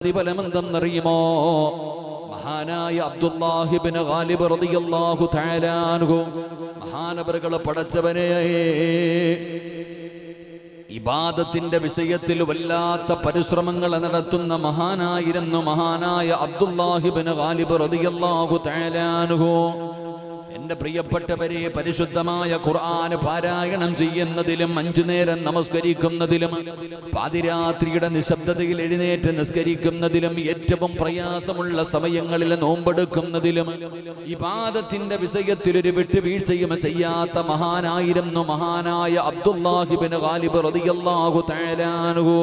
പ്രതിഫലമെന്തെന്നറിയുമോ? മഹാനായ അബ്ദുല്ലാഹി ഇബ്നു ഗാലിബ് റളിയല്ലാഹു തആല അൻഹു മഹാനവറുകൾ പടച്ചവനെ ഇബാദത്തിന്റെ വിഷയത്തിൽ വല്ലാത്ത പരിശ്രമങ്ങൾ നടത്തുന്ന മഹാനായിരുന്നു മഹാനായ അബ്ദുല്ലാഹി ഇബ്നു ഗാലിബ് റളിയല്ലാഹു തആല അൻഹു. എന്റെ പ്രിയപ്പെട്ടവരെ, പരിശുദ്ധമായ ഖുർആൻ പാരായണം ചെയ്യുന്നതിലും 5 നേരം നമസ്കരിക്കുന്നതിലും പാതിരാത്രിയുടെ നിശബ്ദതയിൽ എഴുന്നേറ്റ് നിസ്കരിക്കുന്നതിലും ഏറ്റവും പ്രയാസമുള്ള സമയങ്ങളിൽ നോമ്പെടുക്കുന്നതിലും ഇബാദത്തിന്റെ വിഷയത്തിൽ ഒരു വിട്ടുവീഴ്ചയും ചെയ്യാത്ത മഹാനായിരുന്നു മഹാനായ അബ്ദുല്ലാഹി ഇബ്നു ഗാലിബ് റളിയല്ലാഹു തആല അൻഹു.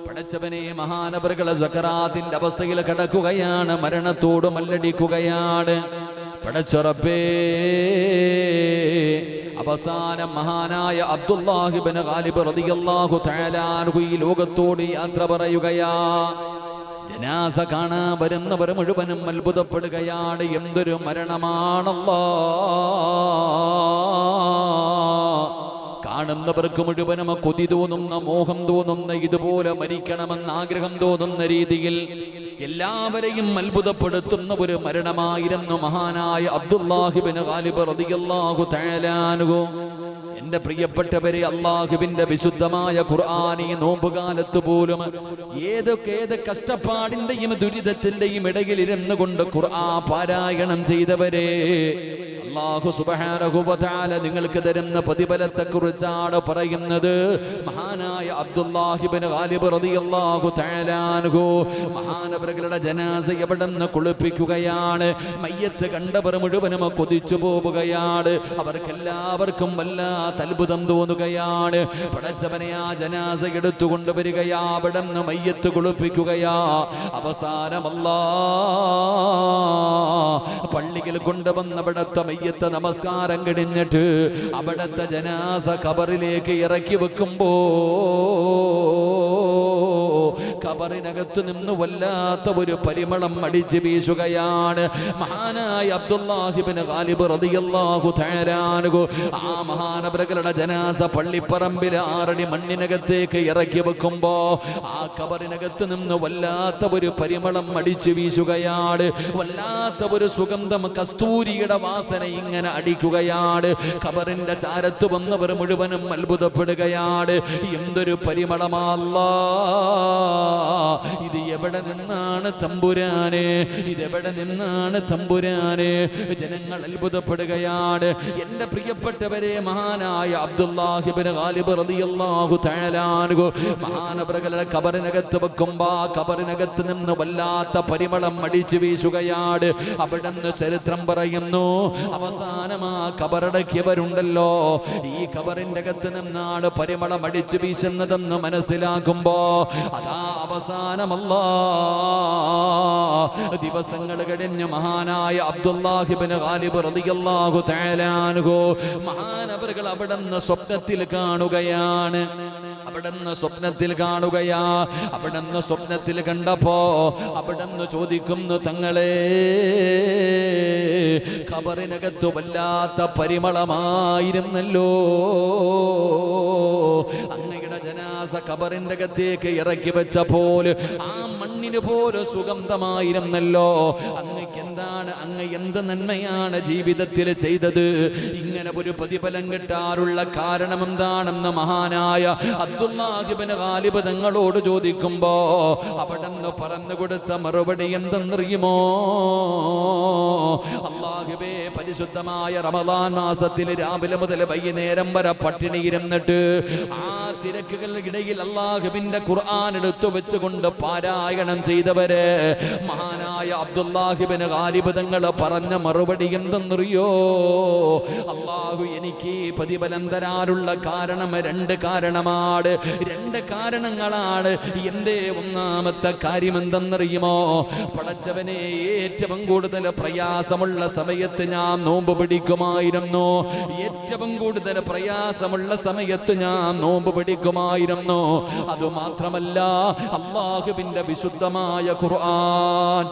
പടച്ചവനെ, മഹാനവറുകളെ സക്കറാത്തിന്റെ അവസ്ഥയിൽ കിടക്കുകയാണ്, മരണത്തോട് മല്ലടിക്കുകയാണ്. പടച്ചറപ്പേ, അവസാനം മഹാനായ അബ്ദുല്ലാഹി ഇബ്നു ഗാലിബ് റളിയല്ലാഹു തആല അൻഹു ഈ ലോകത്തോട് യാത്ര പറയുകയാ. ജനാസ കാണാൻ വരുന്നവർ മുഴുവനും അത്ഭുതപ്പെടുകയാണ്. എന്തൊരു മരണമാണല്ലോ! കാണുന്നവർക്ക് മുഴുവനും കൊതി തോന്നുന്ന, മോഹം തോന്നുന്ന, ഇതുപോലെ മരിക്കണമെന്ന് ആഗ്രഹം തോന്നുന്ന രീതിയിൽ എല്ലാവരെയും അത്ഭുതപ്പെടുത്തുന്ന ഒരു മരണമായിരുന്നു മഹാനായ അബ്ദുല്ലാഹി ഇബ്നു ഗാലിബ് റളിയല്ലാഹു തആല അൻഹു. എന്റെ പ്രിയപ്പെട്ടവരെ, അല്ലാഹുവിന്റെ വിശുദ്ധമായ ഖുർആൻ ഈ നോമ്പുകാലത്ത് പോലും ഏത് കഷ്ടപ്പാടിന്റെയും ദുരിതത്തിന്റെയും ഇടയിൽ ഇരുന്നു കൊണ്ട് ഖുർആൻ പാരായണം ചെയ്തവരെ, അല്ലാഹു സുബ്ഹാനഹു വ തആല നിങ്ങൾക്ക് തരുന്ന പ്രതിഫലത്തെ കുറിച്ചാണ് പറയുന്നത്. മഹാനായ അബ്ദുല്ലാഹി ഇബ്നു ഗാലിബ് റളിയല്ലാഹു തആല അൻഹു മഹാനവറുകളുടെ ജനാസ എവിടെന്ന് കുളിപ്പിക്കുകയാണ്. മയ്യത്ത് കണ്ടവർ മുഴുവനും കൊതിച്ചു പോവുകയാണ്. അവർക്കെല്ലാവർക്കും വല്ലാത്ത അത്ഭുതം തോന്നുകയാണ്. പടച്ചവനെ, ആ ജനാസ എടുത്തുകൊണ്ടുവരികയാ, അവിടെന്ന് മയ്യത്ത് കുളിപ്പിക്കുകയാ. അവസാനം പള്ളിയിൽ കൊണ്ടുവന്ന അവിടത്തെ മയ്യത്ത് നമസ്കാരം കഴിഞ്ഞിട്ട് അവിടത്തെ ജനാസ ഖബറിലേക്ക് ഇറക്കി വെക്കുമ്പോ ഖബറിനകത്ത് നിന്ന് വല്ലാത്ത ഒരു പരിമളം അടിച്ചു വീശുകയാണ്. മഹാനായ അബ്ദുല്ലാഹി ഇബ്നു ഗാലിബ് റളിയല്ലാഹു തആല അൻഹു ആ മഹാനവറുകളുടെ ജനാസ പള്ളിപ്പറമ്പിൽ 6 അടി മണ്ണിനകത്തേക്ക് ഇറക്കി വെക്കുമ്പോ ആ ഖബറിനകത്ത് നിന്ന് വല്ലാത്ത ഒരു പരിമളം അടിച്ചു വീശുകയാണ്. വല്ലാത്ത ഒരു സുഗന്ധം, കസ്തൂരിയുടെ വാസന ഇങ്ങനെ അടിക്കുകയാണ്. ഖബറിന്റെ ചാരത്ത് വന്നവർ മുഴുവനും അത്ഭുതപ്പെടുകയാണ്. എന്തൊരു പരിമളമല്ലാ! ഇത് എവിടെ നിന്നാണ് തമ്പുരാനെ? ഇതെവിടെ നിന്നാണ് തമ്പുരാനെ? ജനങ്ങൾ അത്ഭുതപ്പെടുകയാണ്. എന്റെ പ്രിയപ്പെട്ടവരെ, മഹാനായ അബ്ദുല്ലാഹി ഇബ്നു ഗാലിബ് റളിയല്ലാഹു തആല അൻഹു മഹാനവറുകളുടെ ഖബറിനകത്ത് വെക്കുമ്പോ ഖബറിനകത്ത് നിന്ന് വല്ലാത്ത പരിമളം അടിച്ചു വീശുകയാണ്. അവിടെ നിന്ന് ചരിത്രം പറയുന്നു, അവസാനം ആ ഖബറടക്കിയവരുണ്ടല്ലോ, ഈ ഖബറിന്റെ അകത്ത് നിന്നാണ് പരിമളം അടിച്ചു വീശുന്നതെന്ന് മനസ്സിലാക്കുമ്പോ അതാ അവസാനമല്ലാ ദിവസങ്ങൾ കഴിഞ്ഞ് മഹാനായ അബ്ദുല്ലാഹി ഇബ്നു ഗാലിബ് റളിയല്ലാഹു തആല അൻഹു മഹാനവറുകൾ അവിടുന്ന് സ്വപ്നത്തിൽ കാണുകയാണ്. അവിടുന്ന് സ്വപ്നത്തിൽ കണ്ടപ്പോ അവിടുന്ന് ചോദിക്കുന്നു, തങ്ങളെ, ഖബറിനകത്ത് വല്ലാത്ത പരിമളമായിരുന്നല്ലോ, അങ്ങയുടെ ജനാസ ഖബറിന്റെ അകത്തേക്ക് ഇറക്കി വെച്ചപ്പോൾ ആ മണ്ണിന് പോലെ സുഗന്ധമായിരുന്നല്ലോ, അങ്ങക്ക് എന്താണ്, അങ്ങ് എന്ത് നന്മയാണ് ജീവിതത്തിൽ ചെയ്തത്? ഇങ്ങനെ ഒരു പ്രതിഫലം കിട്ടാറുള്ള കാരണം എന്താണെന്ന് മഹാനായ അബ്ദുല്ലാഹി ഇബ്നു ഗാലിബ് തങ്ങളോട് ചോദിക്കുമ്പോ അവിടെന്ന് പറഞ്ഞു കൊടുത്ത മറുപടി എന്തെന്നറിയുമോ? അല്ലാഹുവേ, പരിശുദ്ധമായ റമദാൻ മാസത്തിൽ രാവിലെ മുതൽ വൈകുന്നേരം വരെ പട്ടിണി ഇരുന്നിട്ട് ആ തിരക്കുകളുടെ ഇടയിൽ അല്ലാഹുവിന്റെ ഖുർആൻ എടുത്തു വെച്ചുകൊണ്ട് പാരായണം ചെയ്തവരെ മഹാനായ അബ്ദുല്ലാഹി ഇബ്നു ഗാലിബ് തങ്ങൾ പറഞ്ഞ മറുപടി എന്തെന്നറിയോ? അല്ലാഹു എനിക്ക് പ്രതിഫലം തരാനുള്ള കാരണം 2 കാരണമാണ്. 2 കാരണങ്ങളാണ്. എന്തേ? ഒന്നാമത്തെ കാര്യം എന്തെന്നറിയുമോ? പടച്ചവനെ, ഏറ്റവും കൂടുതൽ പ്രയാസമുള്ള സമയത്ത് ഞാൻ നോമ്പ് പിടിക്കുമായിരുന്നു. ഏറ്റവും കൂടുതൽ പ്രയാസമുള്ള സമയത്ത് ഞാൻ നോമ്പ് പിടിക്കുമായിരുന്നു. അതുമാത്രമല്ല, അല്ലാഹുവിന്റെ വിശുദ്ധമായ ഖുർആൻ,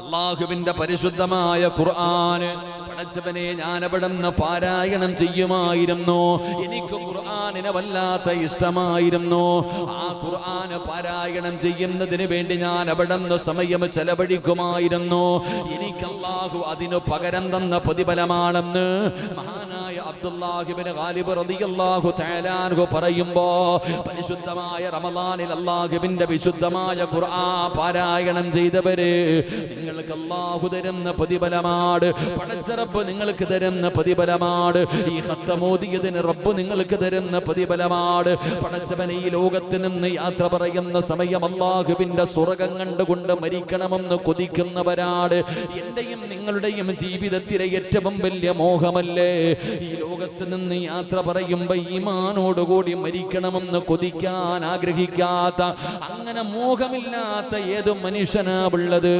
അല്ലാഹുവിന്റെ പരിശുദ്ധമായ ഖുർആൻ പടച്ചവനെ ഞാൻ അവിടെ നിന്ന് പാരായണം ചെയ്യുമായിരുന്നു. എനിക്ക് ഖുർആൻ ഖുർആനിനെ വല്ലാത്ത ഇഷ്ടമായിരുന്നു. ആ ഖുർആൻ പാരായണം ചെയ്യുന്നതിന് വേണ്ടി ഞാൻ അവിടെ നിന്ന് സമയം ചെലവഴിക്കുമായിരുന്നു. എനിക്ക് അല്ലാഹു അതിനു പകരം തന്ന പ്രതിഫലമാണെന്ന് മഹാനായ അബ്ദുല്ലാഹി ഇബ്നു ഖാലിബ് റളിയല്ലാഹു തആല അൻഹു പറയുമ്പോ, പരിശുദ്ധമായ റമളാനിൽ അല്ലാഹുവിന്റെ വിശുദ്ധമായ ഖുർആൻ പാരായണം ചെയ്തവര് നിങ്ങൾക്ക് അല്ലാഹു തരുന്ന പ്രതിഫലമാണ്. പടച്ച റബ്ബ് നിങ്ങൾക്ക് തരുന്ന പ്രതിഫലമാണ്. ഈ ഖത്തം ഓതിയതിന് റബ്ബ് നിങ്ങൾക്ക് തരുന്ന പ്രതിഫലമാണ്. പടച്ചവനെ, ഈ ലോകത്ത് നിന്ന് യാത്ര പറയുന്ന സമയം അല്ലാഹുവിന്റെ സ്വർഗ്ഗം കണ്ടുകൊണ്ട് മരിക്കണമെന്ന് കൊതിക്കുന്നവരാണ്. എന്റെയും നിങ്ങളുടെയും ജീവിതത്തിലെ ഏറ്റവും വലിയ മോഹമല്ലേ ഈ ലോകത്ത് നിന്ന് യാത്ര പറയുമ്പോ ഈമാനോടുകൂടി മരിക്കണമെന്ന് കൊതിക്കാൻ ആഗ്രഹിക്കാത്ത, അങ്ങനെ മോഹമില്ലാത്ത ഏത് മനുഷ്യനാ ഉള്ളത്?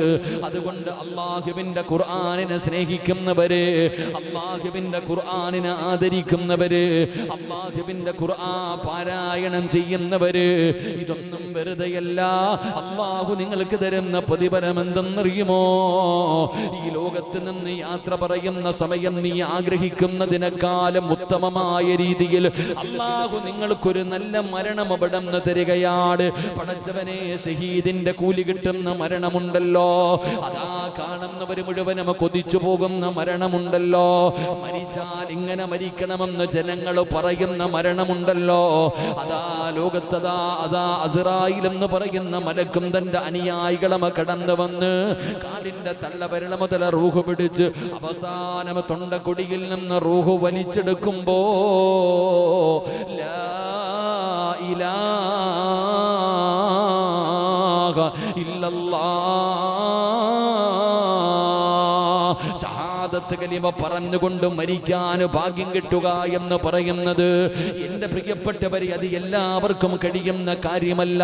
അതുകൊണ്ട് അല്ലാഹുവിന്റെ ഖുർആനിനെ സ്നേഹിക്കുന്നവര്, അല്ലാഹുവിന്റെ ഖുർആനിനെ ആദരിക്കുന്നവര്, അല്ലാഹുവിന്റെ ഖുർആൻ പാരായണം ചെയ്യുന്നവര്, ഇതൊന്നും വെറുതെയല്ല. അല്ലാഹു നിങ്ങൾക്ക് തരുന്ന പ്രതിഫലം എന്തെന്നറിയുമോ? ഈ ലോകത്ത് നിന്ന് യാത്ര പറയുന്ന സമയം നീ ആഗ്രഹിക്കുന്നതിനേക്കാളും ഉത്തമമായ രീതിയിൽ അല്ലാഹു നിങ്ങൾക്കൊരു നല്ല മരണം അവിടെ നിന്ന് തരികയാണ്. പടച്ചവനെ, ഷഹീദിന്റെ കൂലി കിട്ടുന്ന മരണമുണ്ടല്ലോ, അതാ കാണുന്നവർ മുഴുവനും കൊതിച്ചു പോകുന്ന മരണമുണ്ടല്ലോ, മരിച്ചാൽ ഇങ്ങനെ മരിക്കണമെന്ന് ജനങ്ങൾ പറയുന്ന മരണമുണ്ടല്ലോ, അതാ ലോകത്തതാ അതാ അസ്റായിൽ എന്ന് പറയുന്ന മലക്കും തന്റെ അനുയായികളമ കടന്നു വന്ന് കാലിന്റെ തള്ളവിരൽ മുതൽ റൂഹ് പിടിച്ച് അവസാനം തൊണ്ടക്കൊടിയിൽ നിന്ന് റൂഹ് വലിച്ചെടുക്കുമ്പോ ലാ ഇലാഹ ഇല്ലല്ലാഹ്, ഷഹാദത്ത് കലിമ പറഞ്ഞുകൊണ്ട് മരിക്കാൻ ഭാഗ്യം കിട്ടുക എന്ന് പറയുന്നത്, എന്റെ പ്രിയപ്പെട്ടവരെ, അത് എല്ലാവർക്കും കഴിയുന്ന കാര്യമല്ല.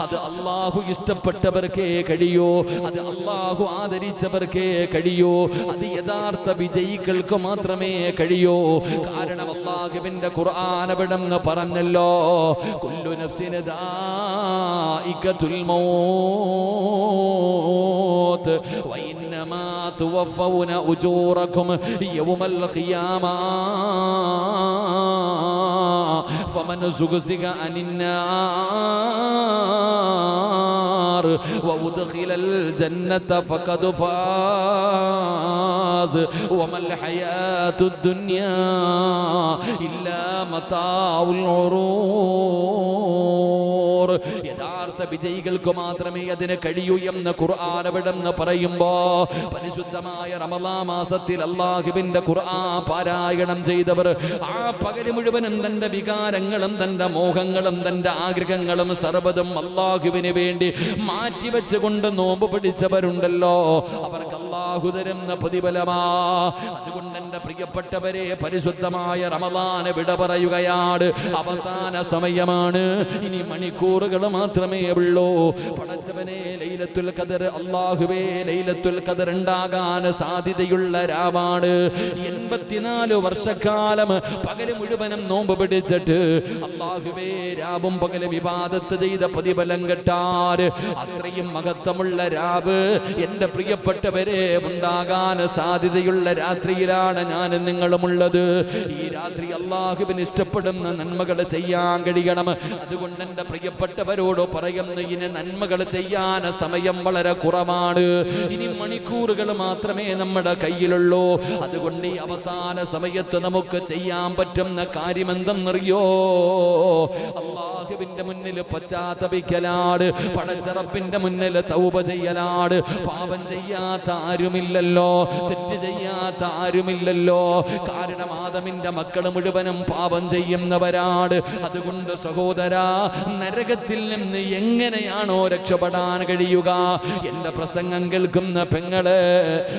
അത് അല്ലാഹു ഇഷ്ടപ്പെട്ടവർക്കേ കഴിയൂ, അത് അല്ലാഹു ആദരിച്ചവർക്കേ കഴിയൂ, അത് യഥാർത്ഥ വിജയികൾക്ക് മാത്രമേ കഴിയൂ. കാരണം അല്ലാഹുവിന്റെ ഖുർആൻ അവിടെന്ന് പറഞ്ഞല്ലോ, കുല്ലു നഫ്സിൻ ദാഇഖത്തുൽ മൗത്ത് വ ഇന്നമാ തുവഫൗന ഉജൂറക്കും യൗമൽ ഖിയാമ ഫമൻ സുഗ്സിക അനിന്നാർ വഉദ്ഖിലൽ ജന്നത ഫഖദ് ഫാസ് വമൽ ഹയാത്തുദ് ദുനിയാ ഇല്ലാ മതാഉൽ ഉറൂർ. യഥാർത്ഥ വിജയികൾക്ക് മാത്രമേ അതിന് കഴിയൂ എന്ന് ഖുർആൻ അവിടെന്ന് പറയുമ്പോ, പരിശുദ്ധമായ റമളാൻ മാസത്തിൽ അല്ലാഹുവിന്റെ ഖുർആൻ പാരായണം ചെയ്തവർ ആ പകല് മുഴുവനും തന്റെ വികാരങ്ങളും തന്റെ മോഹങ്ങളും തന്റെ ആഗ്രഹങ്ങളും സർവ്വതും അല്ലാഹുവിന് വേണ്ടി മാറ്റിവെച്ചുകൊണ്ട് നോമ്പ് പിടിച്ചവരുണ്ടല്ലോ, അവർക്ക് അല്ലാഹു തരുന്ന പ്രതിഫലമാ. അതുകൊണ്ട് എന്റെ പ്രിയപ്പെട്ടവരെ, പരിശുദ്ധമായ റമളാൻ വിട പറയുകയാണ്. അവസാന സമയമാണ്, ഇനി മണിക്കൂറുകൾ മാത്രമേ ഉള്ളൂ. പടച്ചവനെ, ലൈലത്തുൽ ഖദർ, അല്ലാഹുവേ, ലൈലത്തുൽ ഖദർ ഉണ്ടാകാൻ സാധ്യതയുള്ള രാവാണ്. 84 വർഷക്കാലം പകല് മുഴുവനും നോമ്പ് പിടിച്ചിട്ട് അല്ലാഹുവേ രാവും പകലും ഇബാദത്ത് ചെയ്ത പ്രതിഫലം കിട്ടാൻ അത്രയും മഹത്വമുള്ള രാവ് എന്റെ പ്രിയപ്പെട്ടവരെ ഉണ്ടാകാൻ സാധ്യതയുള്ള രാത്രിയിലാണ് ഞാൻ നിങ്ങളുമുള്ളത്. ഈ രാത്രി അല്ലാഹുവിന് ഇഷ്ടപ്പെടുന്ന നന്മകൾ ചെയ്യാൻ കഴിയണം. അതുകൊണ്ട് എന്റെ പ്രിയപ്പെട്ടവരോട് പറയുന്നു, ഇനി നന്മകൾ ചെയ്യാൻ സമയം വളരെ കുറവാണ്. ഇനി മണിക്കൂറുകൾ മാത്രമേ നമ്മുടെ കയ്യിലുള്ളൂ. അതുകൊണ്ട് ഈ അവസാന സമയത്ത് നമുക്ക് ചെയ്യാൻ പറ്റുന്ന കാര്യം എന്തെന്നറിയോ? അല്ലാഹുവിന്റെ മുന്നിൽ പശ്ചാത്തപിക്കലാണ്, പടച്ചറപ്പിന്റെ മുന്നിൽ തൗബ ചെയ്യലാണ്. പാപം ചെയ്യാത്ത ആരുമില്ലല്ലോ, തെറ്റ് ചെയ്യാത്ത ആരുമില്ലല്ലോ. കാരണം ആദമിന്റെ മക്കൾ മുഴുവനും പാപം ചെയ്യുന്നവരാണ്. അതുകൊണ്ട് സഹോദരാ, നരകത്തിൽ നിന്ന് എങ്ങനെയാണോ രക്ഷപ്പെടാൻ കഴിയുക? എന്റെ പ്രസംഗം കേൾക്കുന്ന പെങ്ങളെ,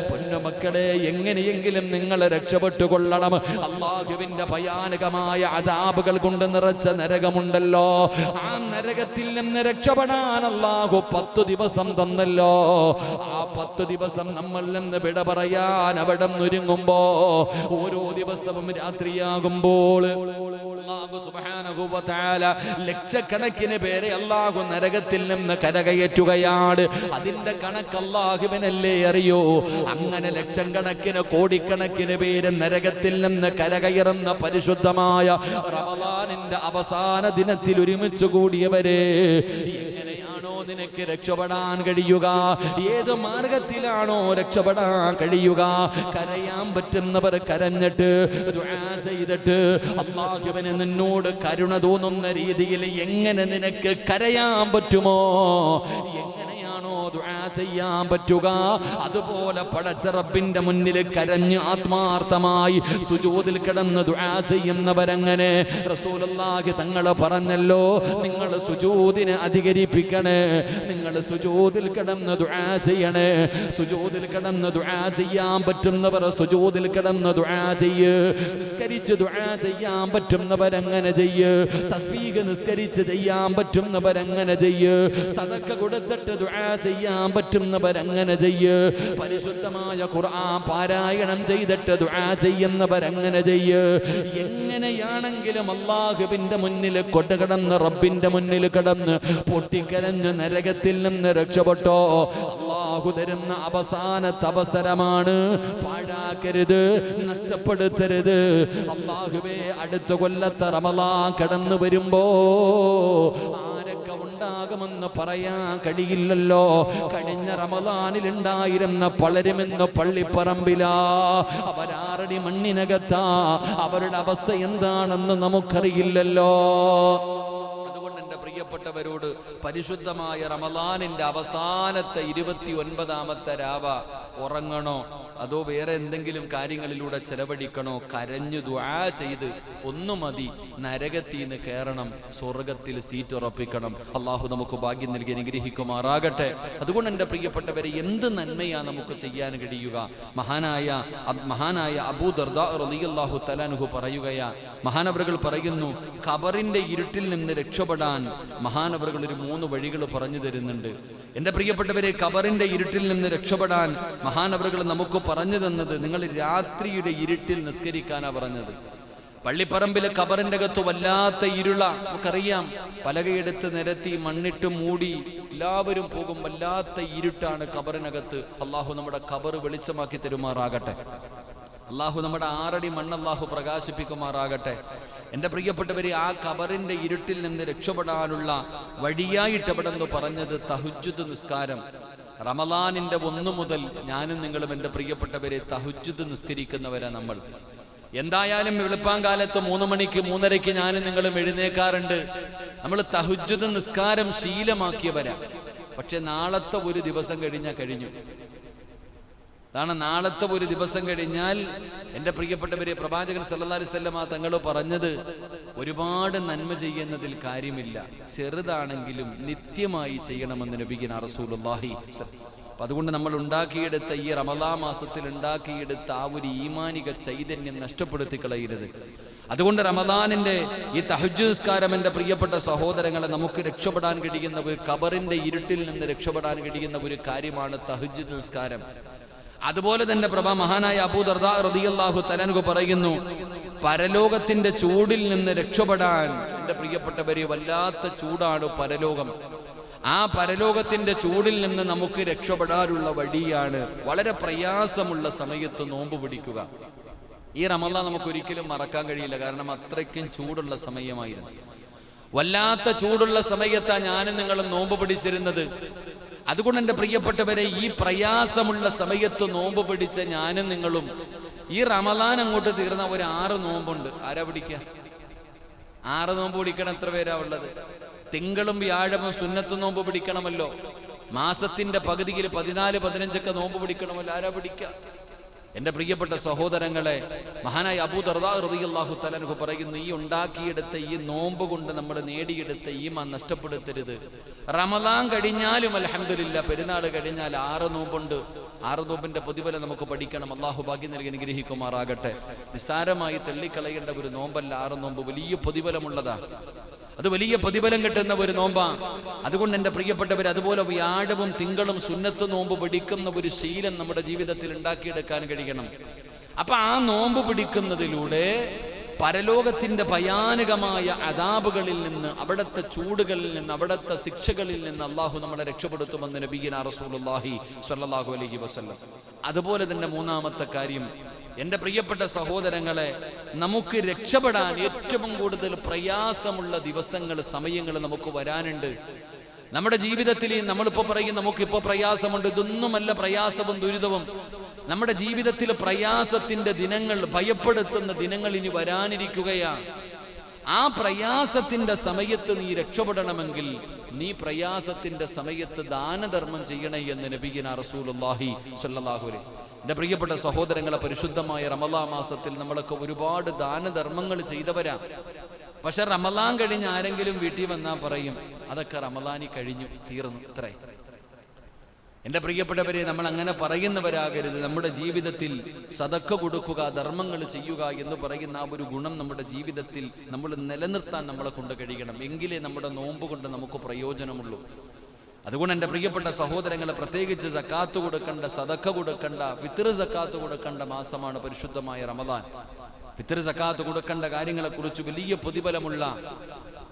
പൊന്നുമക്കളെ, എങ്ങനെയെങ്കിലും നിങ്ങൾ രക്ഷപ്പെട്ടുകൊള്ളണം. അല്ലാഹുവിന്റെ ഭയാനകമായ അദാബുകൾ കൊണ്ട് നിറച്ച നരകമുണ്ടല്ലോ, ആ നരകത്തിൽ നിന്ന് രക്ഷപ്പെടാൻ അല്ലാഹു 10 ദിവസം തന്നല്ലോ. ആ 10 ദിവസം നമ്മൾ നിന്ന് വിട പറയാൻ അവിടെ ഒരുങ്ങുമ്പോ ഓരോ ദിവസവും രാത്രിയാകുമ്പോൾ അല്ലാഹു സുബ്ഹാനഹു വ തആല ലക്ഷക്കണക്കിന് പേരെ അല്ലാഹു നരകത്തിൽ നിന്ന് കരകയറ്റുകയാണ്. അതിന്റെ കണക്ക് അല്ലാഹുവിനല്ലേ അറിയൂ. അങ്ങനെ ലക്ഷം കണക്കിന് കോടിക്കണക്കിന് പേര് നരകത്തിൽ നിന്ന് കരകയറുന്ന പരിശുദ്ധമായ റമളാനിന്റെ അവസാന ദിനത്തിൽ ഒരുമിച്ച് കൂടിയവരെ എങ്ങനെയാണോ നിനക്ക് രക്ഷപ്പെടാൻ കഴിയുക? ഏത് മാർഗത്തിലാണോ രക്ഷപ്പെടാൻ കഴിയുക? കരയാൻ പറ്റുന്നവർ കരഞ്ഞിട്ട് ദുആ ചെയ്തിട്ട് അല്ലാഹുവിന് നിന്നോട് കരുണ തോന്നുന്ന രീതിയിൽ എങ്ങനെ നിനക്ക് കരയാൻ പറ്റുമോ, എങ്ങനെയാണോ ദുആ ചെയ്യാൻ പറ്റുക, അതുപോലെ പടച്ച റബ്ബിന്റെ മുന്നിൽ കരഞ്ഞ് ആത്മാർത്ഥമായി സുജൂദിൽ കിടന്ന് ദുആ ചെയ്യുന്നവരങ്ങനെ റസൂലുള്ളാഹി തങ്ങൾ പറഞ്ഞല്ലോ, നിങ്ങൾ സുജൂദിനെ അധികരിപ്പിക്കണേ, നിങ്ങൾ സുജൂദിൽ കിടന്ന് ദുആ ചെയ്യണേ. സുജൂദിൽ കിടന്ന് ദുആ ചെയ്യാൻ പറ്റുന്നവർ സുജൂദിൽ കിടന്ന് ദുആ ചെയ്യ്. നിസ്കരിച്ച് ദുആ ചെയ്യാൻ പറ്റുന്നവരങ്ങനെ ചെയ്യ്. തസ്ബീഹ് നിസ്കരിച്ച് ചെയ്യാൻ പറ്റുന്നവരങ്ങനെ ചെയ്യ്. സദഖ കൊടുത്തിട്ട് ദുആ ചെയ്യാൻ പറ്റുന്നവരങ്ങനെ ചെയ്യ്. പരിശുദ്ധമായ ഖുർആൻ പാരായണം ചെയ്തിട്ട് ദുആ ചെയ്യുന്നവരങ്ങനെ ചെയ്യ്. എങ്ങനെയാണെങ്കിലും അല്ലാഹുവിന്റെ മുന്നിൽ കൊട്ടുകിടന്ന് റബ്ബിന്റെ മുന്നിൽ കിടന്ന് പൊട്ടിക്കരഞ്ഞ് നരകത്തിൽ നിന്ന് രക്ഷപ്പെട്ടോ. അല്ലാഹു തരുന്ന അവസാനത്തെ അവസരമാണ്, പാഴാക്കരുത്, നഷ്ടപ്പെടുത്തരുത്. അല്ലാഹുവേ, അടുത്ത കൊല്ലത്തെ റമളാൻ കടന്നു വരുമ്പോ ആരൊക്കെ ഉണ്ടാകുമെന്ന് പറയാൻ കഴിയില്ലല്ലോ. കഴിഞ്ഞ റമളാനിൽ ഉണ്ടായിരുന്ന പലരുമെന്ന് പള്ളിപ്പറമ്പിലാ, അവരാറടി മണ്ണിനകത്താ, അവരുടെ അവസ്ഥ എന്താണെന്ന് നമുക്കറിയില്ലല്ലോ. പ്രിയപ്പെട്ടവരോട് പരിശുദ്ധമായ റമളാനിന്റെ അവസാനത്തെ 29ാമത്തെ രാവ ഉറങ്ങണോ അതോ വേറെ എന്തെങ്കിലും കാര്യങ്ങളിലൂടെ ചെലവഴിക്കണോ? കരഞ്ഞു ദുആ ചെയ്ത് ഒന്നു മതി, നരകത്തിൽ നിന്ന് കയറണം, സ്വർഗത്തിൽ സീറ്റ് ഉറപ്പിക്കണം. അള്ളാഹു നമുക്ക് ഭാഗ്യം നൽകി അനുഗ്രഹിക്കുമാറാകട്ടെ. അതുകൊണ്ട് എൻ്റെ പ്രിയപ്പെട്ടവരെ, എന്ത് നന്മയാ നമുക്ക് ചെയ്യാൻ കഴിയുക? മഹാനായ അബൂ ദർദാ റളിയല്ലാഹു തആല അൻഹു പറയുകയാ, മഹാനവറുകൾ പറയുന്നു, ഖബറിന്റെ ഇരുട്ടിൽ നിന്ന് രക്ഷപ്പെടാൻ മഹാനവറുകൾ ഒരു 3 വഴികൾ പറഞ്ഞു തരുന്നുണ്ട്. എൻ്റെ പ്രിയപ്പെട്ടവരെ, ഖബറിന്റെ ഇരുട്ടിൽ നിന്ന് രക്ഷപ്പെടാൻ മഹാനവറുകൾ നമുക്ക് പറഞ്ഞു തന്നത്, നിങ്ങൾ രാത്രിയുടെ ഇരുട്ടിൽ നിസ്കരിക്കാനാ പറഞ്ഞത്. പള്ളിപ്പറമ്പിലെ ഖബറിന്റെ അകത്ത് വല്ലാത്ത ഇരുള, നമുക്കറിയാം. പലകയെടുത്ത് നിരത്തി മണ്ണിട്ട് മൂടി എല്ലാവരും പോകും. വല്ലാത്ത ഇരുട്ടാണ് ഖബറിനകത്ത്. അള്ളാഹു നമ്മുടെ ഖബർ വെളിച്ചമാക്കി തരുമാറാകട്ടെ. അള്ളാഹു നമ്മുടെ 6 അടി മണ്ണ് അള്ളാഹു പ്രകാശിപ്പിക്കുമാറാകട്ടെ. എൻ്റെ പ്രിയപ്പെട്ടവരെ, ആ ഖബറിന്റെ ഇരുട്ടിൽ നിന്ന് രക്ഷപ്പെടാനുള്ള വഴിയായിട്ട് അവിടെ നിന്ന് പറഞ്ഞത് തഹജ്ജുദ് നിസ്കാരം. റമളാനിന്റെ 1 മുതൽ ഞാനും നിങ്ങളും എൻ്റെ പ്രിയപ്പെട്ടവരെ തഹജ്ജുദ് നിസ്കരിക്കുന്നവരാ നമ്മൾ. എന്തായാലും വെളുപ്പാങ്കാലത്ത് 3 മണിക്ക് 3:30 ഞാനും നിങ്ങളും എഴുന്നേക്കാറുണ്ട്. നമ്മൾ തഹജ്ജുദ് നിസ്കാരം ശീലമാക്കിയവരാ. പക്ഷെ നാളത്തെ ഒരു ദിവസം കഴിഞ്ഞാൽ കഴിഞ്ഞു. അതാണ്, നാളത്തെ ഒരു ദിവസം കഴിഞ്ഞാൽ എൻ്റെ പ്രിയപ്പെട്ടവരെ, പ്രവാചകൻ സല്ലല്ലാഹു അലൈഹി വസല്ലമ തങ്ങൾ പറഞ്ഞത്, ഒരുപാട് നന്മ ചെയ്യുന്നതിൽ കാര്യമില്ല, ചെറുതാണെങ്കിലും നിത്യമായി ചെയ്യണമെന്ന് നബിയുനാ റസൂലുള്ളാഹി. അപ്പം അതുകൊണ്ട് നമ്മൾ ഉണ്ടാക്കിയെടുത്ത ഈ റമളാൻ മാസത്തിൽ ഉണ്ടാക്കിയെടുത്ത ആ ഒരു ഈമാനിക ചൈതന്യം നഷ്ടപ്പെടുത്തി കളയരുത്. അതുകൊണ്ട് റമളാനിന്റെ ഈ തഹജ്ജുദ് നിസ്കാരം, എൻ്റെ പ്രിയപ്പെട്ട സഹോദരങ്ങളെ, നമുക്ക് രക്ഷപ്പെടാൻ കഴിയുന്ന ഒരു ഖബറിന്റെ ഇരുട്ടിൽ നിന്ന് രക്ഷപ്പെടാൻ കഴിയുന്ന ഒരു കാര്യമാണ് തഹജ്ജുദ് നിസ്കാരം. അതുപോലെ തന്നെ മഹാനായ അബൂ ദർദാ റളിയല്ലാഹു തആല അൻഹു പറയുന്നു, പരലോകത്തിന്റെ ചൂടിൽ നിന്ന് രക്ഷപ്പെടാൻ, എൻ്റെ പ്രിയപ്പെട്ടവരെ, വല്ലാത്ത ചൂടാണ് പരലോകം. ആ പരലോകത്തിന്റെ ചൂടിൽ നിന്ന് നമുക്ക് രക്ഷപ്പെടാനുള്ള വഴിയാണ് വളരെ പ്രയാസമുള്ള സമയത്ത് നോമ്പ് പിടിക്കുക. ഈ റമളാൻ നമുക്ക് ഒരിക്കലും മറക്കാൻ കഴിയില്ല. കാരണം അത്രയ്ക്കും ചൂടുള്ള സമയമായിരുന്നു. വല്ലാത്ത ചൂടുള്ള സമയത്താണ് ഞാനും നിങ്ങളും നോമ്പ് പിടിച്ചിരുന്നത്. അതുകൊണ്ട് എൻ്റെ പ്രിയപ്പെട്ടവരെ, ഈ പ്രയാസമുള്ള സമയത്ത് നോമ്പ് പിടിച്ച ഞാനും നിങ്ങളും ഈ റമളാൻ അങ്ങോട്ട് തീർന്ന ഒരു 6 നോമ്പുണ്ട്. ആരാ പിടിക്കുക? 6 നോമ്പ് പിടിക്കണം. എത്ര പേരാ ഉള്ളത്? തിങ്കളും വ്യാഴവും സുന്നത്ത് നോമ്പ് പിടിക്കണമല്ലോ. മാസത്തിന്റെ പകുതിയിൽ 14, 15 നോമ്പ് പിടിക്കണമല്ലോ. ആരാ പിടിക്കുക? എൻ്റെ പ്രിയപ്പെട്ട സഹോദരങ്ങളെ, മഹാനായ അബൂ ദർദാ റളിയല്ലാഹു തആല അൻഹു പറയുന്നു, ഈ ഉണ്ടാക്കിയെടുത്ത ഈ നോമ്പ് കൊണ്ട് നമ്മൾ നേടിയെടുത്ത ഈമാൻ നഷ്ടപ്പെടുത്തരുത്. റമളാൻ കഴിഞ്ഞാലും അൽഹംദുലില്ലാ, പെരുന്നാൾ കഴിഞ്ഞാൽ 6 നോമ്പുണ്ട്. 6 നോമ്പിന്റെ പ്രതിഫലം നമുക്ക് പഠിക്കണം. അള്ളാഹു ഭാഗ്യം നൽകി അനുഗ്രഹിക്കുമാറാകട്ടെ. നിസ്സാരമായി തള്ളിക്കളയേണ്ട ഒരു നോമ്പല്ല 6 നോമ്പ്. വലിയ പ്രതിഫലമുള്ളതാണ്. അത് വലിയ പ്രതിഫലം കിട്ടുന്ന ഒരു നോമ്പാണ്. അതുകൊണ്ട് എൻ്റെ പ്രിയപ്പെട്ടവർ, അതുപോലെ വ്യാഴവും തിങ്കളും സുന്നത്ത് നോമ്പ് പിടിക്കുന്ന ഒരു ശീലം നമ്മുടെ ജീവിതത്തിൽ ഉണ്ടാക്കിയെടുക്കാൻ കഴിയണം. അപ്പൊ ആ നോമ്പ് പിടിക്കുന്നതിലൂടെ പരലോകത്തിന്റെ ഭയാനകമായ അദാബുകളിൽ നിന്ന്, അവിടുത്തെ ചൂടുകളിൽ നിന്ന്, അവിടുത്തെ ശിക്ഷകളിൽ നിന്ന് അള്ളാഹു നമ്മളെ രക്ഷപ്പെടുത്തുമെന്ന് നബിയിന റസൂലുള്ളാഹി സ്വല്ലല്ലാഹു അലൈഹി വസല്ലം. അതുപോലെ തന്നെ മൂന്നാമത്തെ കാര്യം, എൻ്റെ പ്രിയപ്പെട്ട സഹോദരങ്ങളെ, നമുക്ക് രക്ഷപ്പെടാൻ ഏറ്റവും കൂടുതൽ പ്രയാസമുള്ള ദിവസങ്ങൾ, സമയങ്ങൾ നമുക്ക് വരാനുണ്ട്. നമ്മുടെ ജീവിതത്തിൽ നമ്മളിപ്പോൾ പറയും നമുക്കിപ്പോൾ പ്രയാസമുണ്ട്, ഇതൊന്നുമല്ല പ്രയാസവും ദുരിതവും. നമ്മുടെ ജീവിതത്തിൽ പ്രയാസത്തിന്റെ ദിനങ്ങൾ, ഭയപ്പെടുത്തുന്ന ദിനങ്ങൾ ഇനി വരാനിരിക്കുകയാണ്. ആ പ്രയാസത്തിന്റെ സമയത്ത് നീ രക്ഷപ്പെടണമെങ്കിൽ നീ പ്രയാസത്തിന്റെ സമയത്ത് ദാനധർമ്മം ചെയ്യണേ എന്ന് നബിയിന റസൂലുള്ളാഹി സ്വല്ലല്ലാഹു അലൈഹി. എൻ്റെ പ്രിയപ്പെട്ട സഹോദരങ്ങളെ, പരിശുദ്ധമായ റമളാൻ മാസത്തിൽ നമ്മളൊക്കെ ഒരുപാട് ദാനധർമ്മങ്ങൾ ചെയ്തവരാ. പക്ഷെ റമളാൻ കഴിഞ്ഞ് ആരെങ്കിലും വീട്ടിൽ വന്നാൽ പറയും അതൊക്കെ റമളാനി കഴിഞ്ഞു, തീർന്നു, ഇത്രേ. എൻ്റെ പ്രിയപ്പെട്ടവരെ, നമ്മൾ അങ്ങനെ പറയുന്നവരാകരുത്. നമ്മുടെ ജീവിതത്തിൽ സദഖ കൊടുക്കുക, ധർമ്മങ്ങൾ ചെയ്യുക എന്ന് പറയുന്ന ആ ഒരു ഗുണം നമ്മുടെ ജീവിതത്തിൽ നമ്മൾ നിലനിർത്താൻ നമ്മളെ കൊണ്ട് കഴിയണം. എങ്കിലേ നമ്മുടെ നോമ്പ് കൊണ്ട് നമുക്ക് പ്രയോജനമുള്ളൂ. അതുകൊണ്ട് എൻ്റെ പ്രിയപ്പെട്ട സഹോദരങ്ങളെ, പ്രത്യേകിച്ച് സക്കാത്ത് കൊടുക്കേണ്ട, സദഖ കൊടുക്കേണ്ട, ഫിത്ർ സക്കാത്ത് കൊടുക്കേണ്ട മാസമാണ് പരിശുദ്ധമായ റമളാൻ. ഫിത്ർ സക്കാത്ത് കൊടുക്കേണ്ട കാര്യങ്ങളെക്കുറിച്ച് വലിയ പ്രതിഫലമുള്ള,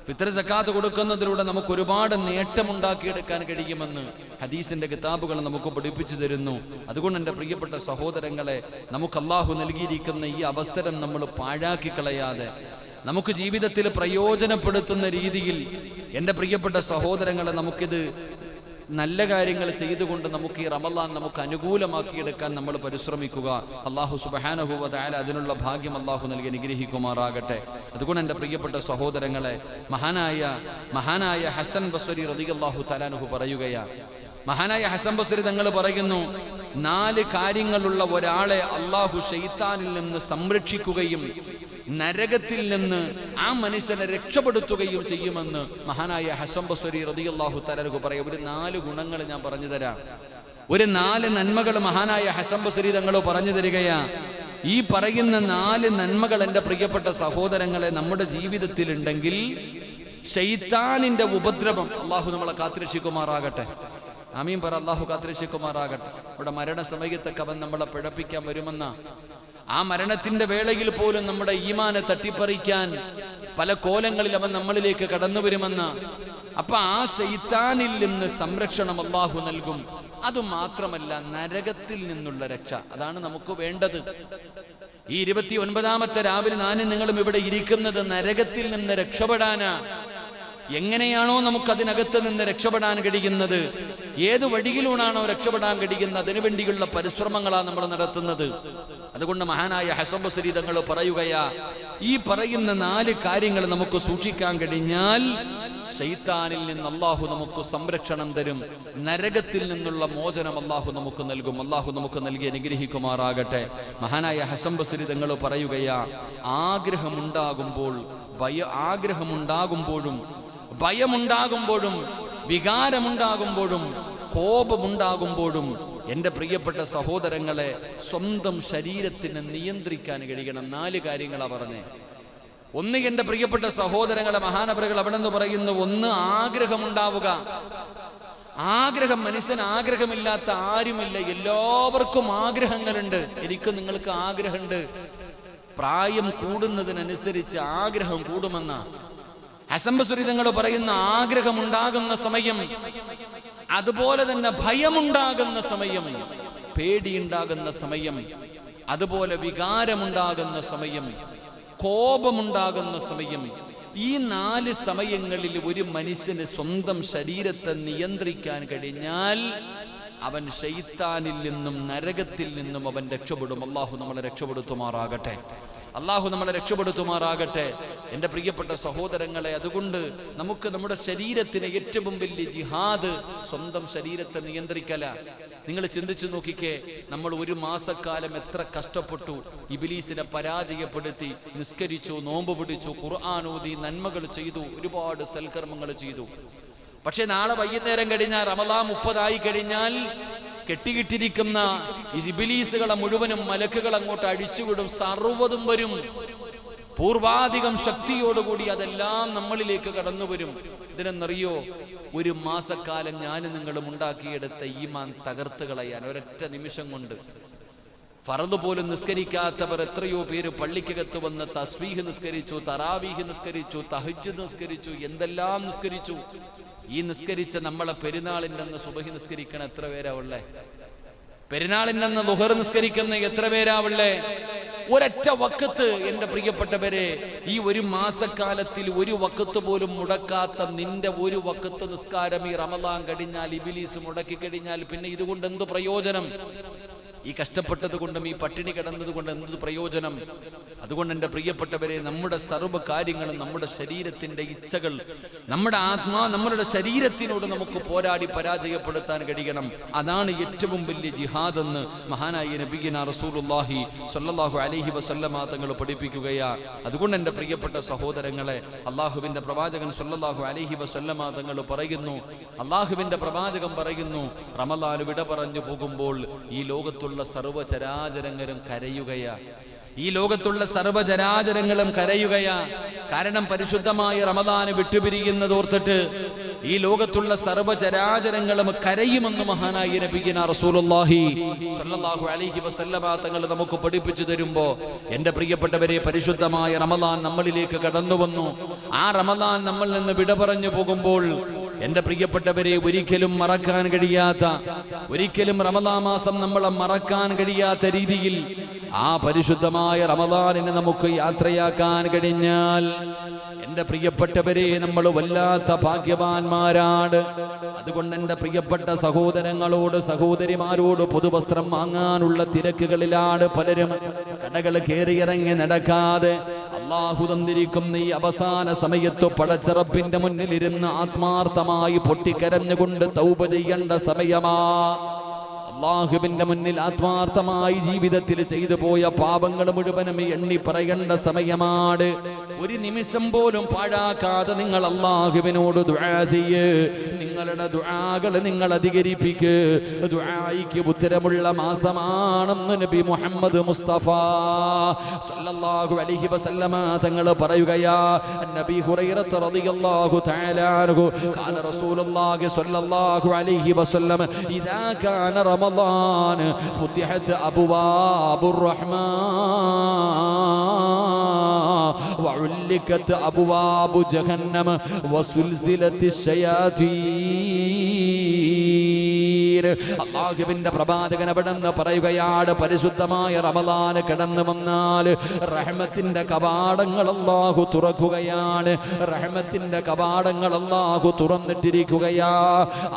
ഫിത്ർ സക്കാത്ത് കൊടുക്കുന്നതിലൂടെ നമുക്ക് ഒരുപാട് നേട്ടമുണ്ടാക്കിയെടുക്കാൻ കഴിയുമെന്ന് ഹദീസിന്റെ കിതാബുകൾ നമുക്ക് പഠിപ്പിച്ചു തരുന്നു. അതുകൊണ്ട് എൻ്റെ പ്രിയപ്പെട്ട സഹോദരങ്ങളെ, നമുക്ക് അല്ലാഹു നൽകിയിരിക്കുന്ന ഈ അവസരം നമ്മൾ പാഴാക്കി കളയാതെ നമുക്ക് ജീവിതത്തിൽ പ്രയോജനപ്പെടുത്തുന്ന രീതിയിൽ, എൻ്റെ പ്രിയപ്പെട്ട സഹോദരങ്ങളെ, നമുക്കിത് നല്ല കാര്യങ്ങൾ ചെയ്തുകൊണ്ട് നമുക്ക് ഈ റമളാൻ നമുക്ക് അനുകൂലമാക്കിയെടുക്കാൻ നമ്മൾ പരിശ്രമിക്കുക. അല്ലാഹു സുബ്ഹാനഹു വ തആല അതിനുള്ള ഭാഗ്യം അല്ലാഹു നൽകി അനുഗ്രഹിക്കുമാറാകട്ടെ. അതുകൊണ്ട് എൻ്റെ പ്രിയപ്പെട്ട സഹോദരങ്ങളെ, മഹാനായ ഹസൻ ബസ്രി റളിയല്ലാഹു തആല അൻഹു പറയുകയാണ്, മഹാനായ ഹസൻ ബസ്രി തങ്ങൾ പറയുന്നു, 4 കാര്യങ്ങളുള്ള ഒരാളെ അല്ലാഹു ശൈത്താനിൽ നിന്ന് സംരക്ഷിക്കുകയും നരകത്തിൽ നിന്ന് ആ മനുഷ്യനെ രക്ഷപ്പെടുത്തുകയും ചെയ്യുമെന്ന് മഹാനായ ഹസൻ ബസ്രി റളിയല്ലാഹു തആല അൻഹു പറയും. ഒരു 4 ഗുണങ്ങൾ ഞാൻ പറഞ്ഞു തരാം. ഒരു 4 നന്മകൾ മഹാനായ ഹസൻ ബസ്രി തങ്ങൾ പറഞ്ഞു തരികയാ. ഈ പറയുന്ന 4 നന്മകൾ എൻ്റെ പ്രിയപ്പെട്ട സഹോദരങ്ങളെ നമ്മുടെ ജീവിതത്തിൽ ഉണ്ടെങ്കിൽ ശൈത്താനിന്റെ ഉപദ്രവം അല്ലാഹു നമ്മളെ കാത്തുരക്ഷിക്കുമാറാകട്ടെ. ആമീൻ പറ. അല്ലാഹു കാത്തുരക്ഷിക്കുമാറാകട്ടെ. ഇവിടെ മരണസമയത്തൊക്കെ അവൻ നമ്മളെ പിഴപ്പിക്കാൻ വരുമെന്ന, ആ മരണത്തിന്റെ വേളയിൽ പോലും നമ്മുടെ ഈമാനെ തട്ടിപ്പറിക്കാൻ പല കോലങ്ങളിൽ അവൻ നമ്മളിലേക്ക് കടന്നു വരുമെന്ന, അപ്പൊ ആ ശൈത്താനിൽ നിന്ന് സംരക്ഷണം അല്ലാഹു നൽകും. അതുമാത്രമല്ല, നരകത്തിൽ നിന്നുള്ള രക്ഷ, അതാണ് നമുക്ക് വേണ്ടത്. ഈ 29ാമത്തെ രാവിലെ ഞാനും നിങ്ങളും ഇവിടെ ഇരിക്കുന്നത് നരകത്തിൽ നിന്ന് രക്ഷപ്പെടാനാ. എങ്ങനെയാണോ നമുക്കതിനകത്ത് നിന്ന് രക്ഷപ്പെടാൻ കഴിയുന്നത്, ഏത് വഴിയിലൂടാണോ രക്ഷപ്പെടാൻ കഴിയുന്നത്, അതിനുവേണ്ടിയുള്ള പരിശ്രമങ്ങളാണ് നമ്മൾ നടത്തുന്നത്. അതുകൊണ്ട് മഹാനായ ഹസൻ ബസ്രി തങ്ങൾ പറയുകയാ, ഈ പറയുന്ന 4 കാര്യങ്ങൾ നമുക്ക് സൂക്ഷിക്കാൻ കഴിഞ്ഞാൽ ശൈത്താനിൽ നിന്ന് അല്ലാഹു നമുക്ക് സംരക്ഷണം തരും, നരകത്തിൽ നിന്നുള്ള മോചനം അല്ലാഹു നമുക്ക് നൽകും. അല്ലാഹു നമുക്ക് നൽകി അനുഗ്രഹിക്കുമാറാകട്ടെ. മഹാനായ ഹസൻ ബസ്രി തങ്ങൾ പറയുകയാ, ആഗ്രഹമുണ്ടാകുമ്പോഴും ഭയമുണ്ടാകുമ്പോഴും വികാരമുണ്ടാകുമ്പോഴും കോപമുണ്ടാകുമ്പോഴും എൻ്റെ പ്രിയപ്പെട്ട സഹോദരങ്ങളെ, സ്വന്തം ശരീരത്തിനെ നിയന്ത്രിക്കാൻ കഴിയണം. 4 കാര്യങ്ങളാണ് പറഞ്ഞേ. ഒന്ന്, എൻ്റെ പ്രിയപ്പെട്ട സഹോദരങ്ങളെ, മഹാനവറുകൾ അവിടെ നിന്ന് പറയുന്നു, 1 ആഗ്രഹമുണ്ടാവുക. ആഗ്രഹം, മനുഷ്യൻ ആഗ്രഹമില്ലാത്ത ആരുമില്ല. എല്ലാവർക്കും ആഗ്രഹങ്ങളുണ്ട്. എനിക്കും നിങ്ങൾക്ക് ആഗ്രഹമുണ്ട്. പ്രായം കൂടുന്നതിനനുസരിച്ച് ആഗ്രഹം കൂടുമെന്ന ഹസൻ ബസ്രി തങ്ങൾ പറയുന്ന, ആഗ്രഹമുണ്ടാകുന്ന സമയം, അതുപോലെ തന്നെ ഭയമുണ്ടാകുന്ന സമയം, പേടിയുണ്ടാകുന്ന സമയം, അതുപോലെ വികാരമുണ്ടാകുന്ന സമയം, കോപമുണ്ടാകുന്ന സമയം, ഈ 4 സമയങ്ങളിൽ ഒരു മനുഷ്യന് സ്വന്തം ശരീരത്തെ നിയന്ത്രിക്കാൻ കഴിഞ്ഞാൽ അവൻ ശൈത്താനിൽ നിന്നും നരകത്തിൽ നിന്നും അവൻ രക്ഷപ്പെടും. അല്ലാഹു നമ്മളെ രക്ഷപ്പെടുത്തുമാറാകട്ടെ. അല്ലാഹു നമ്മളെ രക്ഷപ്പെടുത്തുമാറാകട്ടെ. എൻ്റെ പ്രിയപ്പെട്ട സഹോദരങ്ങളെ, അതുകൊണ്ട് നമുക്ക് നമ്മുടെ ശരീരത്തിന് ഏറ്റവും വലിയ ജിഹാദ് സ്വന്തം ശരീരത്തെ നിയന്ത്രിക്കല. നിങ്ങൾ ചിന്തിച്ചു നോക്കിക്കേ, നമ്മൾ 1 മാസക്കാലം എത്ര കഷ്ടപ്പെട്ടു, ഇബ്ലീസിനെ പരാജയപ്പെടുത്തി, നിസ്കരിച്ചു, നോമ്പ് പിടിച്ചു, ഖുർആൻ ഓതി, നന്മകൾ ചെയ്തു, ഒരുപാട് സൽക്കർമ്മങ്ങൾ ചെയ്തു. പക്ഷെ നാളെ വൈകുന്നേരം കഴിഞ്ഞാൽ, റമളാൻ 30 ആയി കഴിഞ്ഞാൽ, കെട്ടിക്കിട്ടിരിക്കുന്ന ഈ ഇബ്ലീസുകളെ മുഴുവനും മലക്കുകൾ അങ്ങോട്ട് അടിച്ചുവിടും. സർവ്വതും വരും, പൂർവാധികം ശക്തിയോടുകൂടി അതെല്ലാം നമ്മളിലേക്ക് കടന്നു വരും. ഇതിനെന്നറിയോ, 1 മാസക്കാലം ഞാനും നിങ്ങളും ഉണ്ടാക്കിയെടുത്ത ഈമാൻ തകർത്ത് കളയാൻ ഒരൊറ്റ നിമിഷം കൊണ്ട്. ഫർദ് പോലും നിസ്കരിക്കാത്തവർ എത്രയോ പേര് പള്ളിക്കകത്ത് വന്ന് തസ്ബീഹ് നിസ്കരിച്ചു, തറാവീഹ് നിസ്കരിച്ചു, തഹജ്ജുദ് നിസ്കരിച്ചു, എന്തെല്ലാം നിസ്കരിച്ചു. ഈ നിസ്കരിച്ച നമ്മളെ പെരുന്നാളിൻ്റെ അന്ന് സുബഹി നിസ്കരിക്കണ എത്ര പേരാ ഉള്ളേ? പെരുന്നാളിൻ്റെ അന്ന് ളുഹർ നിസ്കരിക്കുന്ന എത്ര പേരാ ഉള്ളേ? ഒരൊറ്റ വക്കത്ത് എൻ്റെ പ്രിയപ്പെട്ടവരെ, ഈ ഒരു മാസക്കാലത്തിൽ ഒരു വക്കത്ത് പോലും മുടക്കാത്ത നിന്റെ ഒരു വക്കത്ത് നിസ്കാരം ഈ റമദാൻ കഴിഞ്ഞാൽ, ഇബ്ലീസ് മുടക്കി കഴിഞ്ഞാൽ പിന്നെ ഇതുകൊണ്ട് എന്ത് പ്രയോജനം? ഈ കഷ്ടപ്പെട്ടത് കൊണ്ടും ഈ പട്ടിണി കിടന്നത് കൊണ്ട് എന്ത് പ്രയോജനം? അതുകൊണ്ട് എൻ്റെ പ്രിയപ്പെട്ടവരെ, നമ്മുടെ സർവ്വ കാര്യങ്ങളും, നമ്മുടെ ശരീരത്തിൻ്റെ ഇച്ഛകൾ, നമ്മുടെ ശരീരത്തിനോട് നമുക്ക് പോരാടി പരാജയപ്പെടുത്താൻ കഴിയണം. അതാണ് ഏറ്റവും വലിയ ജിഹാദ് എന്ന് മഹാനായ നബിയുനാ റസൂലുള്ളാഹി സ്വല്ലല്ലാഹു അലൈഹി വസല്ലമ തങ്ങൾ പഠിപ്പിക്കുകയാണ്. അതുകൊണ്ട് എൻ്റെ പ്രിയപ്പെട്ട സഹോദരങ്ങളെ, അള്ളാഹുവിൻ്റെ പ്രവാചകൻ സ്വല്ലല്ലാഹു അലൈഹി വസല്ലമ തങ്ങൾ പറയുന്നു, അള്ളാഹുവിൻ്റെ പ്രവാചകൻ പറയുന്നു, റമളാൻ വിട പറഞ്ഞു പോകുമ്പോൾ ഈ ലോകത്തുള്ള സർവ്വചരാചരങ്ങളും കരയുകയാ. ഈ ലോകത്തുള്ള സർവ്വചരാചരങ്ങളും കരയുകയാ. കാരണം പരിശുദ്ധമായ റമദാന് വിട്ടുപിരിയുന്നതോർത്തിട്ട് ഈ ലോകത്തുള്ള സർവ്വചരാചരങ്ങളും കരയുമെന്ന് മഹാനായ നബിയുനാ റസൂലുള്ളാഹി സ്വല്ലല്ലാഹു അലൈഹി വസല്ലമ തങ്ങൾ നമുക്ക് പഠിപ്പിച്ചു തരുമ്പോ, എൻ്റെ പ്രിയപ്പെട്ടവരെ, പരിശുദ്ധമായ റമദാൻ നമ്മളിലേക്ക് കടന്നു വന്നു. ആ റമദാൻ നമ്മൾ നിന്ന് വിട പറഞ്ഞു പോകുമ്പോൾ എൻ്റെ പ്രിയപ്പെട്ടവരെ, ഒരിക്കലും മറക്കാൻ കഴിയാത്ത, ഒരിക്കലും റമദാൻ മാസം നമ്മളെ മറക്കാൻ കഴിയാത്ത രീതിയിൽ ആ പരിശുദ്ധമായ റമദാനിനെ നമുക്ക് യാത്രയാക്കാൻ കഴിഞ്ഞാൽ, എൻ്റെ പ്രിയപ്പെട്ടവരെ, നമ്മൾ വല്ലാത്ത ഭാഗ്യവാന്മാരാണ്. അതുകൊണ്ട് എൻ്റെ പ്രിയപ്പെട്ട സഹോദരങ്ങളോട്, സഹോദരിമാരോട്, പുതുവസ്ത്രം വാങ്ങാനുള്ള തിരക്കുകളിലാണ് പലരും. കടകൾ കയറിയിറങ്ങി നടക്കാതെ അല്ലാഹു തന്നിരിക്കുന്ന ഈ അവസാന സമയത്ത് പടച്ചറപ്പിന്റെ മുന്നിലിരുന്ന് ആത്മാർത്ഥമായി പൊട്ടിക്കരഞ്ഞുകൊണ്ട് തൗബ ചെയ്യേണ്ട സമയമാ. അല്ലാഹുവിന്റെ മുന്നിൽ ആത്മാർത്ഥമായി ജീവിതത്തിൽ ചെയ്തു പോയ പാപങ്ങൾ മുഴുവനും എണ്ണി പറയേണ്ട സമയമാണ്. ഒരു നിമിഷം പോലും പാഴാക്കാതെ നിങ്ങൾ അല്ലാഹുവിനോട് ദുആ ചെയ്യ്. നിങ്ങളുടെ ദുആകൾ നിങ്ങൾ അധികരിപ്പിക്ക്. ദുആയ്ക്ക് ഉത്തരമുള്ള മാസമാണെന്ന് നബി മുഹമ്മദ് മുസ്തഫ സല്ലല്ലാഹു അലൈഹി വസല്ലമ തങ്ങൾ പറയുകയാ. നബി ഹുറൈറ റളിയല്ലാഹു തആല അൻഹു ഖാല റസൂലുള്ളാഹി സല്ലല്ലാഹു അലൈഹി വസല്ലം ഇദാ കാന റമളാൻ ഫുതിഹത് അബ്വാബുർ റഹ്മാൻ വഉല്ലികത് അബ്വാബു ജഹന്നം വസുൽസിലത്തിശ് ശയാതീൻ. അല്ലാഹുവിന്റെ പ്രവാചകൻ അവിടെന്ന് പറയുകയാണ്, പരിശുദ്ധമായ റമളാൻ കടന്നു വന്നാൽ റഹ്മത്തിന്റെ കവാടങ്ങൾ അല്ലാഹു തുറക്കുകയാണ്. റഹ്മത്തിന്റെ കവാടങ്ങൾ അല്ലാഹു തുറന്നിട്ടിരിക്കുകയാ.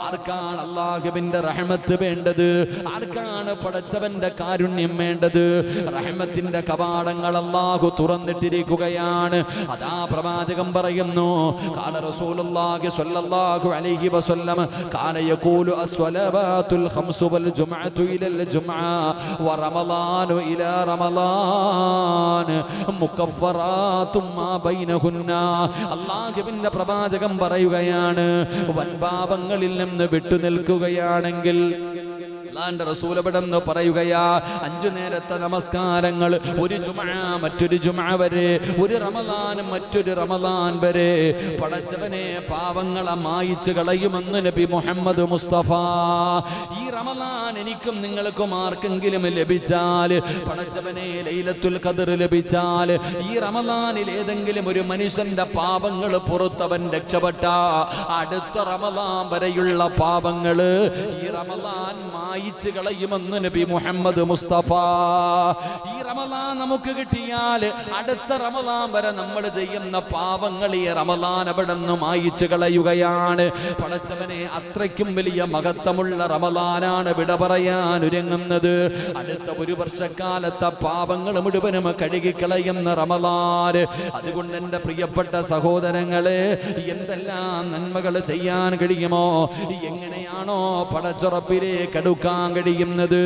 ആർക്കാണ് അല്ലാഹുവിന്റെ റഹ്മത്ത് വേണ്ടത്? ആർക്കാണ് പടച്ചവന്റെ കാരുണ്യം വേണ്ടത്? റഹ്മത്തിന്റെ കവാടങ്ങൾ അല്ലാഹു തുറന്നിട്ടിരിക്കുകയാണ്. അതാ പ്രവാചകൻ പറയുന്നു, ഖാല റസൂലുള്ളാഹി സ്വല്ലല്ലാഹു അലൈഹി വസല്ലം കാന യഖൂലു അസ്വലാവാത്തുൽ ഖംസു വൽ ജുംഅതു ഇലൽ ജുംഅ വറമളാനു ഇലാ റമളാൻ മുകഫറാത്തും മാ ബൈനഹുന്ന. അല്ലാഹുവിന്റെ പ്രവാചകൻ പറയുകയാണ്, വൻപാപങ്ങളിൽ നിന്ന് വിട്ടുനിൽക്കുകയാണെങ്കിൽ, അല്ലാഹുവിന്റെ റസൂൽ അവിടെന്ന് പറയുകയാ, 5 നേരത്തെ നമസ്കാരങ്ങൾ, ഒരു ജുമുഅ മറ്റൊരു ജുമുഅ വരെ, ഒരു റമളാൻ മറ്റൊരു റമളാൻ വരെ പടച്ചവനെ പാവങ്ങളെ മായിച്ചു കളയുമെന്ന് നബി മുഹമ്മദ് മുസ്തഫ. ഈ റമളാൻ എനിക്കും നിങ്ങൾക്കും ആർക്കെങ്കിലും ലഭിച്ചാൽ, പടച്ചവനെ ലൈലത്തുൽ ഖദർ ലഭിച്ചാൽ, ഈ റമളാനിൽ ഏതെങ്കിലും ഒരു മനുഷ്യന്റെ പാപങ്ങൾ പുറത്തവൻ രക്ഷപ്പെട്ട, അടുത്ത റമളാൻ വരെയുള്ള പാപങ്ങൾ ഈ റമളാൻ മായിച്ചു കളയുമെന്ന് നബി മുഹമ്മദ് മുസ്തഫ. ഈ റമളാൻ നമുക്ക് കിട്ടിയാൽ അടുത്ത റമളാൻ വരെ നമ്മൾ ചെയ്യുന്ന പാപങ്ങൾ ഈ റമളാൻ അവിടെ നിന്ന് മായിച്ചു കളയുകയാണ്. പടച്ചവനെ, അത്രയ്ക്കും വലിയ മഹത്വമുള്ള റമളാനാണ് വിട പറയാൻ ഒരുങ്ങുന്നത്. അടുത്ത ഒരു വർഷക്കാലത്തെ പാപങ്ങൾ മുഴുവനും കഴുകിക്കളയുന്ന റമളാൻ. അതുകൊണ്ട് എൻ്റെ പ്രിയപ്പെട്ട സഹോദരങ്ങളെ, എന്തെല്ലാം നന്മകൾ ചെയ്യാൻ കഴിയുമോ, എങ്ങനെയാണോ പടച്ചുറപ്പിലേക്ക് അടുക്കാൻ കഴിയുന്നത്,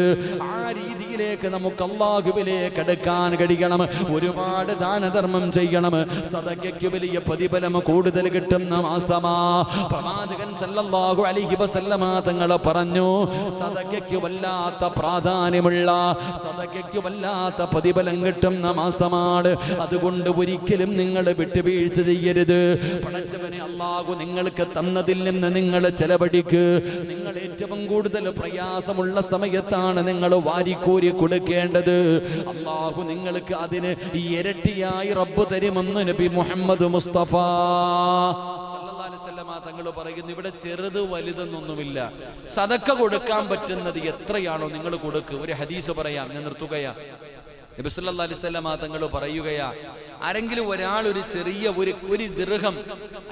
ആ രീതിയിലേക്ക് നമുക്ക് അല്ലാഹുവിലേക്ക് അടുക്കാൻ കഴിയണം. ഒരുപാട് ദാനധർമ്മം ചെയ്യണം. സദഖയ്ക്ക് വലിയ പ്രതിഫലം കൂടുതൽ കിട്ടുന്ന മാസമാ. പ്രവാചകൻ സല്ലല്ലാഹു അലൈഹി വസല്ലമ തങ്ങൾ പറഞ്ഞു, സദഖയ്ക്ക് വല്ലാത്ത പ്രാധാന്യമുള്ള, സദഖയ്ക്ക് വല്ലാത്ത പ്രതിഫലം കിട്ടുന്ന മാസമാണ്. അതുകൊണ്ട് ഒരിക്കലും നിങ്ങൾ വിട്ടുവീഴ്ച ചെയ്യരുത്. പടച്ചവനെ, അല്ലാഹു നിങ്ങൾക്ക് തന്നതിൽ നിന്ന് നിങ്ങൾ ചെലവഴിക്ക്. നിങ്ങൾ ഏറ്റവും കൂടുതൽ പ്രയാസമുള്ള സമയത്താണ് നിങ്ങൾ വാരിക്കോരി ഊരി കൊടുക്കേണ്ടത്. അള്ളാഹു നിങ്ങൾക്ക് അതിന് ഇരട്ടിയായി റബ്ബ് തരുമെന്ന് നബി മുഹമ്മദ് മുസ്തഫ സല്ലല്ലാഹു അലൈഹി വസല്ലം തങ്ങൾ പറയുന്നു. ഇവിടെ ചെറുത് വലുതെന്നൊന്നുമില്ല. സദക്ക കൊടുക്കാൻ പറ്റുന്നത് എത്രയാണോ നിങ്ങൾ കൊടുക്കുക. ഒരു ഹദീസ് പറയാം, ഞാൻ നിർത്തുകയാ. നബി സല്ലല്ലാഹു അലൈഹി വസല്ലം തങ്ങൾ പറയുകയാ, ആരെങ്കിലും ഒരാൾ ഒരു ചെറിയ ഒരു ദിർഹം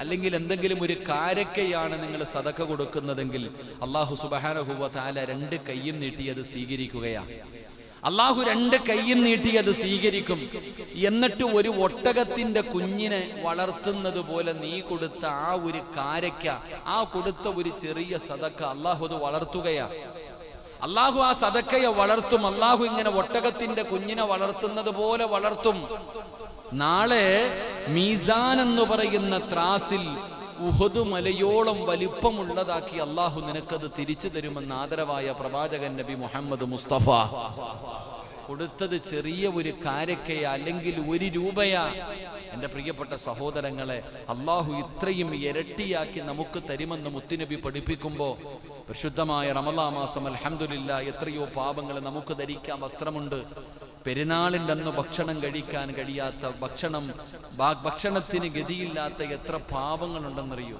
അല്ലെങ്കിൽ എന്തെങ്കിലും ഒരു കാരക്കയാണ് നിങ്ങൾ സദക്ക കൊടുക്കുന്നതെങ്കിൽ അല്ലാഹു സുബ്ഹാനഹു വ തആല രണ്ട് കൈയും നീട്ടി അത് സ്വീകരിക്കുകയാ. അല്ലാഹു രണ്ട് കൈയും നീട്ടി അത് സ്വീകരിക്കും. എന്നിട്ട് ഒരു ഒട്ടകത്തിന്റെ കുഞ്ഞിനെ വളർത്തുന്നത് പോലെ നീ കൊടുത്ത ആ ഒരു കാരക്ക, ആ കൊടുത്ത ഒരു ചെറിയ സദക്ക അല്ലാഹു അത് വളർത്തുകയാ. അല്ലാഹു ആ സദക്കയെ വളർത്തും. അല്ലാഹു ഇങ്ങനെ ഒട്ടകത്തിന്റെ കുഞ്ഞിനെ വളർത്തുന്നത് പോലെ വളർത്തും. നാളെ മീസാൻ എന്ന് പറയുന്ന ത്രാസിൽ ഉഹദ് മലയോളം വലിപ്പമുള്ളതാക്കി അല്ലാഹു നിനക്കത് തിരിച്ചു തരുമെന്ന് ആദരവായ പ്രവാചകൻ നബി മുഹമ്മദ് മുസ്തഫ. കൊടുത്തത് ചെറിയ ഒരു കാരക്കയാ അല്ലെങ്കിൽ 1 രൂപയാ. എൻ്റെ പ്രിയപ്പെട്ട സഹോദരങ്ങളെ, അല്ലാഹു ഇത്രയും ഇരട്ടിയാക്കി നമുക്ക് തരുമെന്ന് മുത്തുനബി പഠിപ്പിക്കുമ്പോൾ പരിശുദ്ധമായ റമളാൻ മാസം അൽഹംദുലില്ലാഹ് എത്രയോ പാപങ്ങൾ നമുക്ക് ധരിക്കാൻ വസ്ത്രമുണ്ട്. പെരുന്നാളിൻ്റെ അന്ന് ഭക്ഷണം കഴിക്കാൻ കഴിയാത്ത, ഭക്ഷണത്തിന് ഗതിയില്ലാത്ത എത്ര പാപങ്ങളുണ്ടെന്നറിയോ?